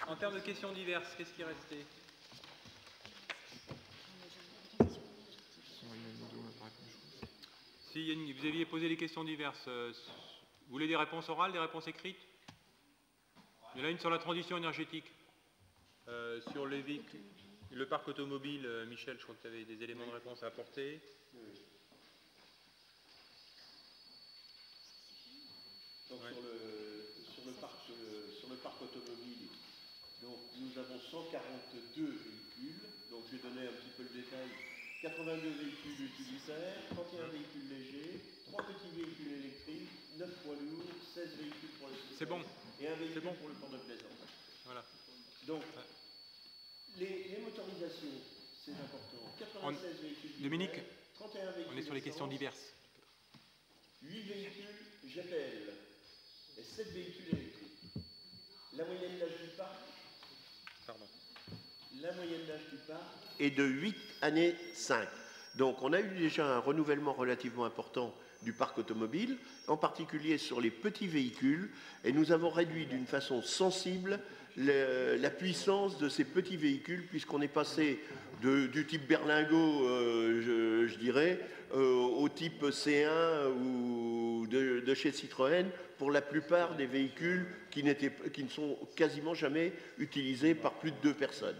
En termes de questions diverses, qu'est-ce qui est resté? Si vous aviez posé des questions diverses, vous voulez des réponses orales, des réponses écrites? Il y en a une sur la transition énergétique, sur les véhicules, le parc automobile. Michel, je crois que tu avais des éléments de réponse à apporter. Donc, ouais. Sur le parc automobile, donc, nous avons 142 véhicules. Donc je vais donner un petit peu le détail. 82 véhicules utilitaires, 31 véhicules légers, 3 petits véhicules électriques, 9 poids lourds, 16 véhicules pour les sociétés bon. Et un véhicule pour le port de plaisance. Voilà. Donc, les motorisations, c'est important. 96 véhicules Dominique, 31 véhicules on est sur les questions diverses. 8 véhicules GPL et 7 véhicules électriques. La moyenne d'âge du parc La moyenne d'âge du parc est de 8 années 5. Donc on a eu déjà un renouvellement relativement important du parc automobile, en particulier sur les petits véhicules, et nous avons réduit d'une façon sensible la puissance de ces petits véhicules, puisqu'on est passé du type berlingot, je dirais, au type C1 ou de chez Citroën, pour la plupart des véhicules qui ne sont quasiment jamais utilisés par plus de 2 personnes.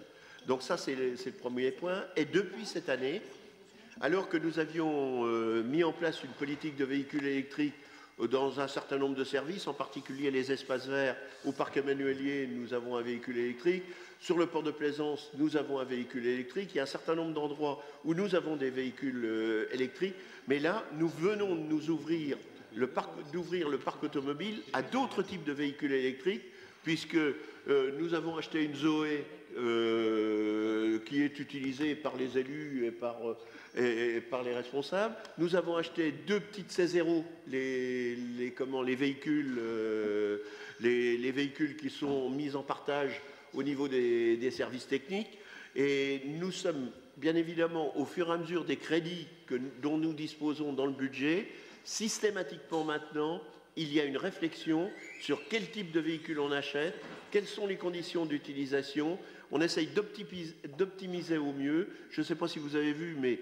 Donc ça, c'est le premier point. Et depuis cette année, alors que nous avions mis en place une politique de véhicules électriques dans un certain nombre de services, en particulier les espaces verts, au parc Emmanuelier, nous avons un véhicule électrique. Sur le port de Plaisance, nous avons un véhicule électrique. Il y a un certain nombre d'endroits où nous avons des véhicules électriques. Mais là, nous venons de nous ouvrir le parc automobile à d'autres types de véhicules électriques, puisque nous avons acheté une Zoé qui est utilisée par les élus et par les responsables. Nous avons acheté 2 petites C0, les véhicules qui sont mis en partage au niveau des services techniques. Et nous sommes, bien évidemment, au fur et à mesure des crédits dont nous disposons dans le budget, systématiquement maintenant, il y a une réflexion sur quel type de véhicule on achète, quelles sont les conditions d'utilisation. On essaye d'optimiser au mieux. Je ne sais pas si vous avez vu, mais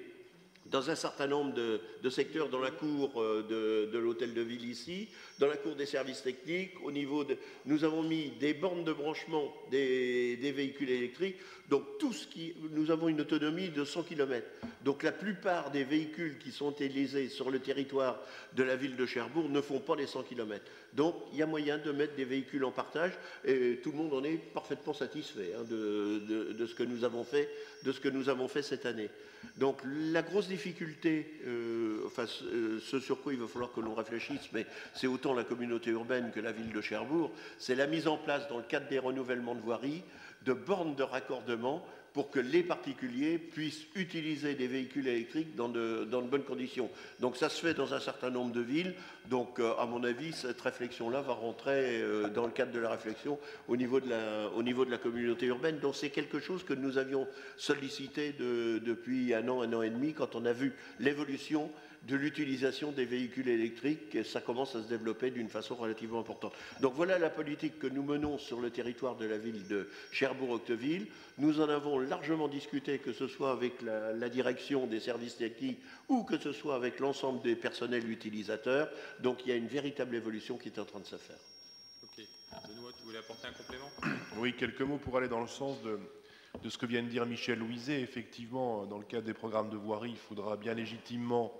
dans un certain nombre de secteurs, dans la cour de l'hôtel de ville ici, dans la cour des services techniques, nous avons mis des bornes de branchement des véhicules électriques. Donc nous avons une autonomie de 100 km. Donc la plupart des véhicules qui sont utilisés sur le territoire de la ville de Cherbourg ne font pas les 100 km. Donc il y a moyen de mettre des véhicules en partage et tout le monde en est parfaitement satisfait de ce que nous avons fait cette année. Donc la grosse difficulté, ce sur quoi il va falloir que l'on réfléchisse, mais c'est autant la communauté urbaine que la ville de Cherbourg, c'est la mise en place dans le cadre des renouvellements de voirie de bornes de raccordement pour que les particuliers puissent utiliser des véhicules électriques dans de bonnes conditions. Donc ça se fait dans un certain nombre de villes. Donc à mon avis, cette réflexion-là va rentrer dans le cadre de la réflexion au niveau de la communauté urbaine. Donc c'est quelque chose que nous avions sollicité depuis un an et demi, quand on a vu l'évolution de l'utilisation des véhicules électriques, et ça commence à se développer d'une façon relativement importante. Donc voilà la politique que nous menons sur le territoire de la ville de Cherbourg-Octeville. Nous en avons largement discuté, que ce soit avec la direction des services techniques ou que ce soit avec l'ensemble des personnels utilisateurs. Donc il y a une véritable évolution qui est en train de se faire. Ok. Benoît, tu voulais apporter un complément? Oui, quelques mots pour aller dans le sens de ce que vient de dire Michel Louiset. Effectivement, dans le cadre des programmes de voirie, il faudra bien légitimement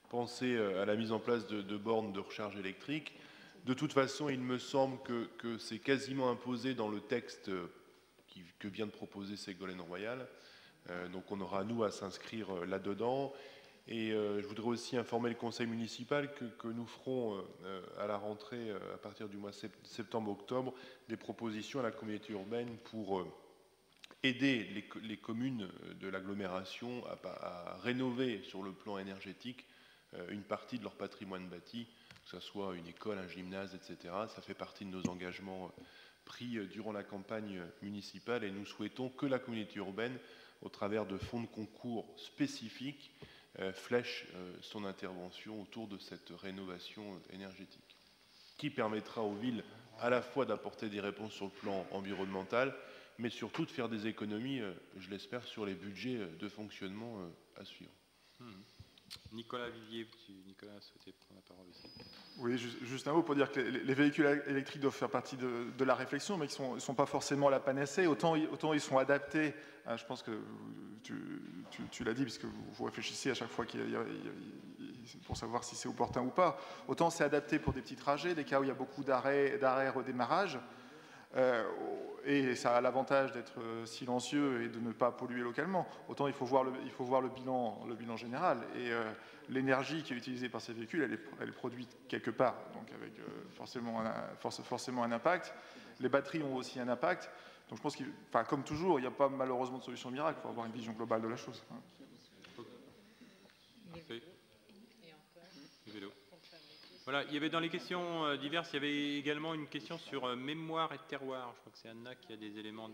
penser à la mise en place de bornes de recharge électrique. De toute façon, il me semble que c'est quasiment imposé dans le texte que vient de proposer Ségolène Royal. Donc on aura, nous, à s'inscrire là-dedans. Et je voudrais aussi informer le conseil municipal que nous ferons à la rentrée, à partir du mois septembre-octobre, des propositions à la communauté urbaine pour aider les communes de l'agglomération à rénover sur le plan énergétique une partie de leur patrimoine bâti, que ce soit une école, un gymnase, etc. Ça fait partie de nos engagements pris durant la campagne municipale, et nous souhaitons que la communauté urbaine, au travers de fonds de concours spécifiques, flèche son intervention autour de cette rénovation énergétique, qui permettra aux villes à la fois d'apporter des réponses sur le plan environnemental, mais surtout de faire des économies, je l'espère, sur les budgets de fonctionnement à suivre. Nicolas Vivier, Nicolas souhaitait prendre la parole aussi. Oui, juste un mot pour dire que les véhicules électriques doivent faire partie de la réflexion, mais ils ne sont pas forcément la panacée. Autant ils sont adaptés, je pense que tu l'as dit, puisque vous réfléchissez à chaque fois pour savoir si c'est opportun ou pas. Autant c'est adapté pour des petits trajets, des cas où il y a beaucoup d'arrêts, redémarrage. Et ça a l'avantage d'être silencieux et de ne pas polluer localement. Autant il faut voir le bilan général. Et l'énergie qui est utilisée par ces véhicules, elle est produite quelque part, donc avec forcément un impact. Les batteries ont aussi un impact. Donc je pense comme toujours, il n'y a pas malheureusement de solution miracle. Il faut avoir une vision globale de la chose. Parfait. Vélo. Voilà, il y avait dans les questions diverses, il y avait également une question sur mémoire et terroir. Je crois que c'est Anna qui a des éléments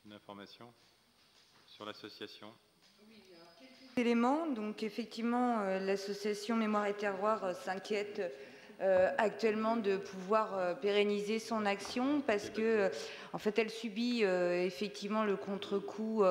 d'information sur l'association. Éléments, donc effectivement, l'association Mémoire et Terroir s'inquiète actuellement de pouvoir pérenniser son action parce que en fait elle subit effectivement le contre-coup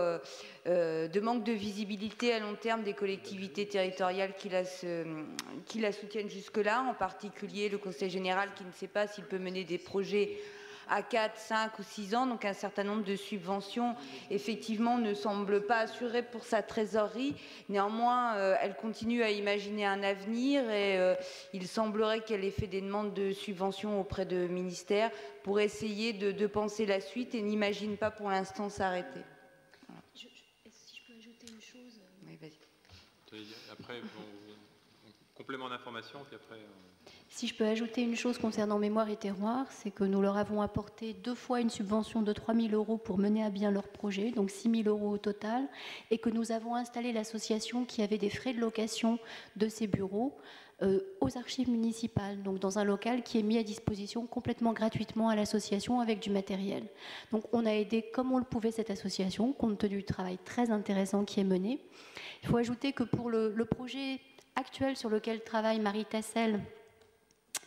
de manque de visibilité à long terme des collectivités territoriales qui la soutiennent jusque-là, en particulier le Conseil général qui ne sait pas s'il peut mener des projets à 4, 5 ou 6 ans, donc un certain nombre de subventions effectivement ne semblent pas assurées pour sa trésorerie. Néanmoins, elle continue à imaginer un avenir et il semblerait qu'elle ait fait des demandes de subventions auprès de ministères pour essayer de penser la suite et n'imagine pas pour l'instant s'arrêter. Voilà. Si je peux ajouter une chose. Oui, vas-y. Après, complément d'information, puis après... Si je peux ajouter une chose concernant Mémoire et Terroir, c'est que nous leur avons apporté 2 fois une subvention de 3 000 € pour mener à bien leur projet, donc 6 000 € au total, et que nous avons installé l'association qui avait des frais de location de ses bureaux aux archives municipales, donc dans un local qui est mis à disposition complètement gratuitement à l'association avec du matériel. Donc on a aidé comme on le pouvait cette association, compte tenu du travail très intéressant qui est mené. Il faut ajouter que pour le projet actuel sur lequel travaille Marie Tassel,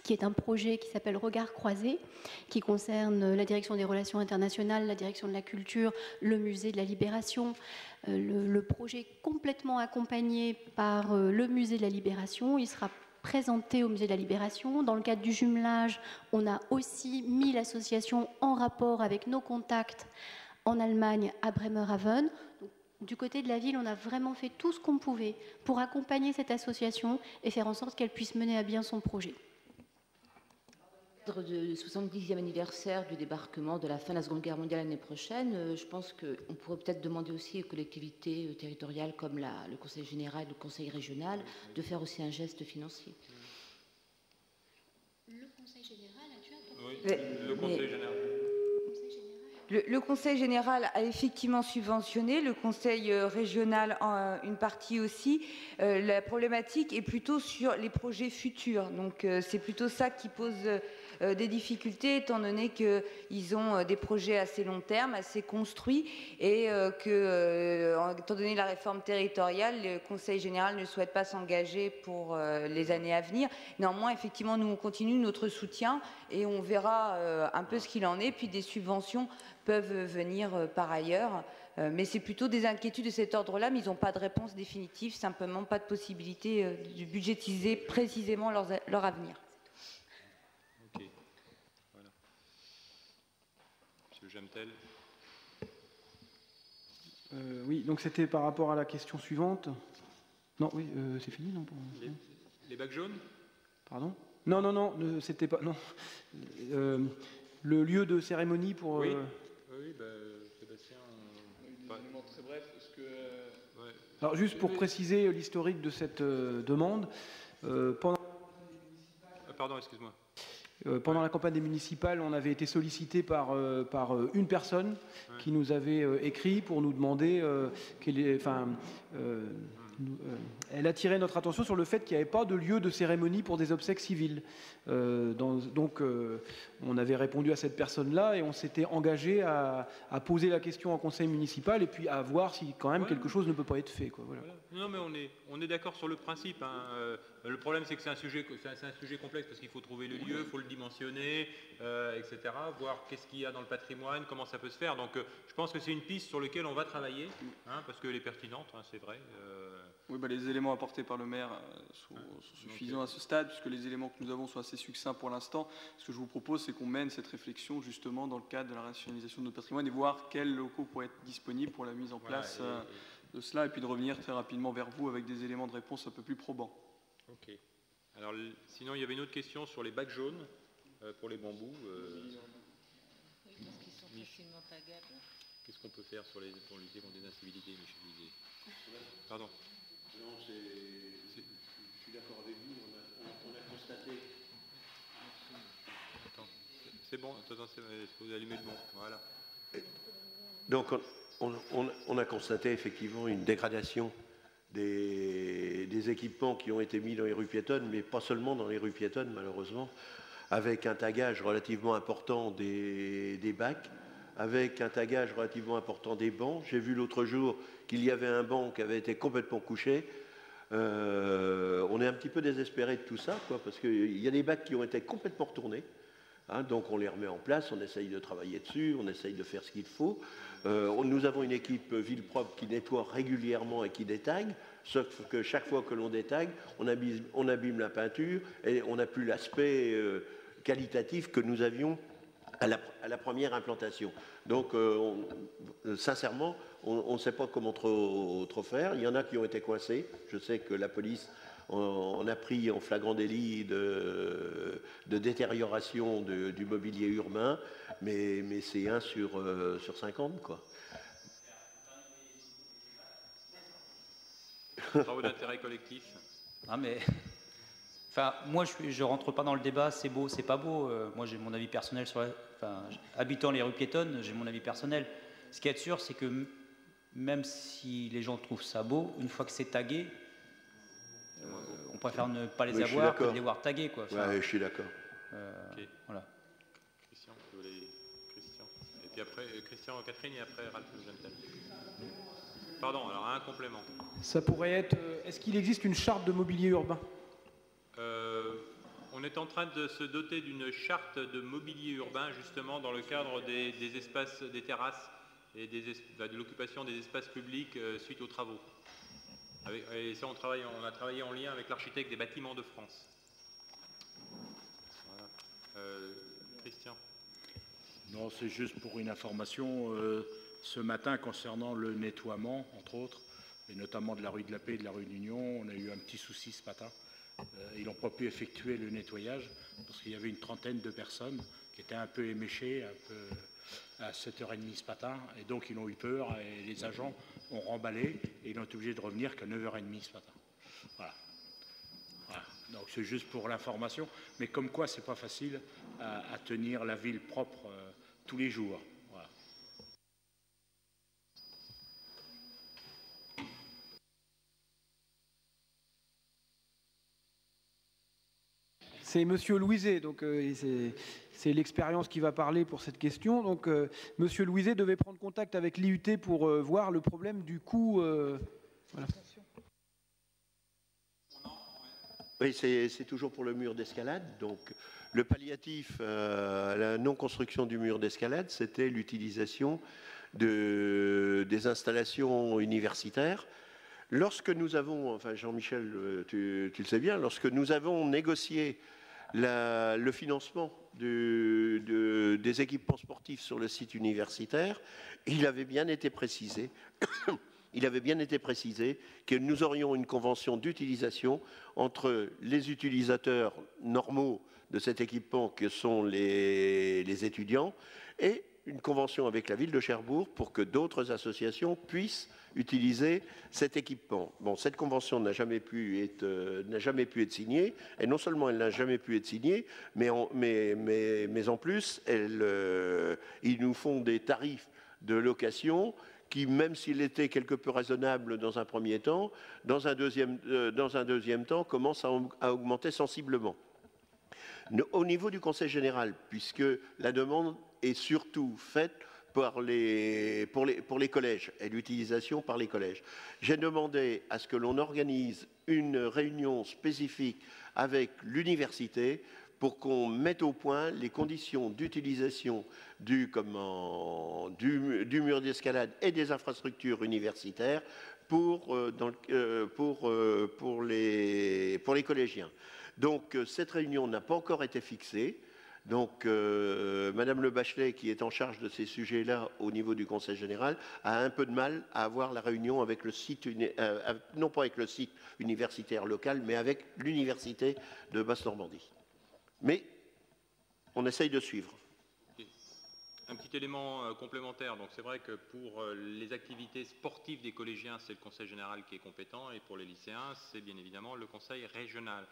qui est un projet qui s'appelle Regard croisé, qui concerne la direction des relations internationales, la direction de la culture, le musée de la Libération. Le projet est complètement accompagné par le musée de la Libération. Il sera présenté au musée de la Libération. Dans le cadre du jumelage, on a aussi mis l'association en rapport avec nos contacts en Allemagne, à Bremerhaven. Du côté de la ville, on a vraiment fait tout ce qu'on pouvait pour accompagner cette association et faire en sorte qu'elle puisse mener à bien son projet. Du 70e anniversaire du débarquement de la fin de la Seconde Guerre mondiale l'année prochaine, je pense qu'on pourrait peut-être demander aussi aux collectivités territoriales comme le Conseil général et le Conseil régional de faire aussi un geste financier. Le Conseil général a-tu apporté ? Oui, le Conseil général. Le Conseil général a effectivement subventionné, le Conseil régional une partie aussi. La problématique est plutôt sur les projets futurs. Donc c'est plutôt ça qui pose des difficultés, étant donné qu'ils ont des projets assez long terme, assez construits, et étant donné la réforme territoriale, le Conseil général ne souhaite pas s'engager pour les années à venir. Néanmoins, effectivement, nous, on continue notre soutien et on verra un peu ce qu'il en est, puis des subventions peuvent venir par ailleurs. Mais c'est plutôt des inquiétudes de cet ordre-là, mais ils n'ont pas de réponse définitive, simplement pas de possibilité de budgétiser précisément leur avenir. Ok, voilà. Monsieur Jamtel. Oui, donc c'était par rapport à la question suivante. Non, oui, c'est fini, non Les bacs jaunes ? Pardon ? Non, c'était pas... Non. Le lieu de cérémonie pour... Oui, Sébastien... Élément très bref, parce que... Ouais. Alors, juste pour préciser l'historique de cette demande, pendant... Pardon, excuse-moi. Pendant la campagne des municipales, on avait été sollicité par une personne qui nous avait écrit pour nous demander elle attirait notre attention sur le fait qu'il n'y avait pas de lieu de cérémonie pour des obsèques civiles. Donc, on avait répondu à cette personne-là et on s'était engagé à poser la question en conseil municipal et puis à voir si quand même quelque chose ne peut pas être fait, quoi. Voilà. Non, mais on est d'accord sur le principe, hein. Le problème, c'est que c'est un sujet complexe parce qu'il faut trouver le lieu, il faut le dimensionner, etc. Voir qu'est-ce qu'il y a dans le patrimoine, comment ça peut se faire. Donc, je pense que c'est une piste sur laquelle on va travailler, hein, parce qu'elle est pertinente, hein, c'est vrai. Oui, les éléments apportés par le maire sont suffisants à ce stade, puisque les éléments que nous avons sont assez succincts pour l'instant. Ce que je vous propose, c'est qu'on mène cette réflexion justement dans le cadre de la rationalisation de notre patrimoine et voir quels locaux pourraient être disponibles pour la mise en place de cela, et puis de revenir très rapidement vers vous avec des éléments de réponse un peu plus probants. Ok. Alors, sinon, il y avait une autre question sur les bacs jaunes pour les bambous. Oui, parce qu'ils sont facilement tagables. Qu'est-ce qu'on peut faire pour lutter contre des incivilités, Michel Lisée? Pardon. Non, je suis d'accord avec vous, on a constaté. Attends, c'est bon, vous allumez le bon, voilà. Donc, on a constaté effectivement une dégradation des équipements qui ont été mis dans les rues piétonnes, mais pas seulement dans les rues piétonnes, malheureusement, avec un tagage relativement important des bacs, avec un tagage relativement important des bancs. J'ai vu l'autre jour qu'il y avait un banc qui avait été complètement couché. On est un petit peu désespéré de tout ça, quoi, parce qu'il y a des bacs qui ont été complètement retournés. Hein, donc on les remet en place, on essaye de travailler dessus, on essaye de faire ce qu'il faut. Nous avons une équipe ville propre qui nettoie régulièrement et qui détague, sauf que chaque fois que l'on détague, on abîme la peinture et on n'a plus l'aspect qualitatif que nous avions à la première implantation. Donc, sincèrement, on ne sait pas comment trop faire. Il y en a qui ont été coincés. Je sais que la police en a pris en flagrant délit de détérioration du mobilier urbain, mais c'est 1 sur 50, quoi. Travaux d'intérêt collectif. Ah, mais... Enfin, moi, je rentre pas dans le débat, c'est beau, c'est pas beau. Moi, j'ai mon avis personnel sur habitant les rues piétonnes, j'ai mon avis personnel. Ce qui est sûr, c'est que même si les gens trouvent ça beau, une fois que c'est tagué, on préfère ne pas les avoir que de les voir tagués, quoi. Enfin, ouais, je suis d'accord. Okay. Voilà. Christian. Et puis après, Christian, Catherine, et après Ralph Gentel. Pardon, alors un complément. Ça pourrait être... Est-ce qu'il existe une charte de mobilier urbain ? On est en train de se doter d'une charte de mobilier urbain, justement, dans le cadre des espaces, des terrasses et de l'occupation des espaces publics suite aux travaux. Et ça, on a travaillé en lien avec l'architecte des bâtiments de France. Voilà. Christian. Non, c'est juste pour une information. Ce matin, concernant le nettoiement, entre autres, et notamment de la rue de la Paix et de la rue de l'Union, on a eu un petit souci ce matin. Ils n'ont pas pu effectuer le nettoyage parce qu'il y avait une trentaine de personnes qui étaient un peu éméchées à 7h30 ce matin, et donc ils ont eu peur et les agents ont remballé et ils ont été obligés de revenir qu'à 9h30 ce matin. Voilà. Donc c'est juste pour l'information, mais comme quoi c'est pas facile à tenir la ville propre tous les jours. Voilà. C'est Monsieur Louiset, donc c'est l'expérience qui va parler pour cette question. Donc Monsieur Louiset devait prendre contact avec l'IUT pour voir le problème du coût. Voilà. Oui, c'est toujours pour le mur d'escalade. Donc le palliatif à la non-construction du mur d'escalade, c'était l'utilisation des installations universitaires. Lorsque nous avons, enfin Jean-Michel, tu le sais bien, lorsque nous avons négocié le financement des équipements sportifs sur le site universitaire, il avait bien été précisé que nous aurions une convention d'utilisation entre les utilisateurs normaux de cet équipement que sont les étudiants et une convention avec la ville de Cherbourg pour que d'autres associations puissent utiliser cet équipement. Bon, cette convention n'a jamais pu être signée, et non seulement elle n'a jamais pu être signée, mais en plus, ils nous font des tarifs de location qui, même s'il était quelque peu raisonnable dans un premier temps, dans un deuxième temps, commence à augmenter sensiblement. Au niveau du Conseil général, puisque la demande est surtout faite pour les collèges et l'utilisation par les collèges, j'ai demandé à ce que l'on organise une réunion spécifique avec l'université pour qu'on mette au point les conditions d'utilisation du mur d'escalade et des infrastructures universitaires pour les collégiens. Donc cette réunion n'a pas encore été fixée. Donc Madame Le Bachelet, qui est en charge de ces sujets-là au niveau du Conseil général, a un peu de mal à avoir la réunion avec le site, non pas avec le site universitaire local, mais avec l'université de Basse-Normandie. Mais on essaye de suivre. Un petit élément complémentaire, donc c'est vrai que pour les activités sportives des collégiens, c'est le Conseil général qui est compétent, et pour les lycéens, c'est bien évidemment le Conseil régional.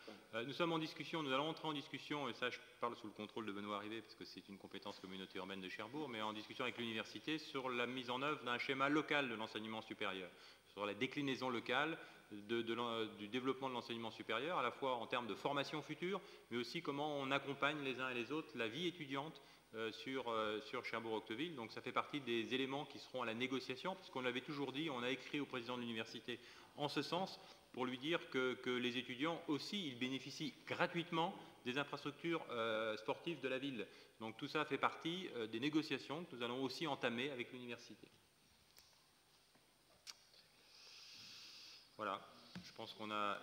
Nous sommes en discussion, nous allons entrer en discussion, et ça je parle sous le contrôle de Benoît Rivet, parce que c'est une compétence communauté urbaine de Cherbourg, mais en discussion avec l'université sur la mise en œuvre d'un schéma local de l'enseignement supérieur, sur la déclinaison locale du développement de l'enseignement supérieur, à la fois en termes de formation future, mais aussi comment on accompagne les uns et les autres la vie étudiante sur Cherbourg-Octeville. Donc ça fait partie des éléments qui seront à la négociation, parce qu'on l'avait toujours dit, on a écrit au président de l'université en ce sens, pour lui dire que les étudiants aussi, ils bénéficient gratuitement des infrastructures sportives de la ville. Donc tout ça fait partie des négociations que nous allons aussi entamer avec l'université. Voilà, je pense qu'on a...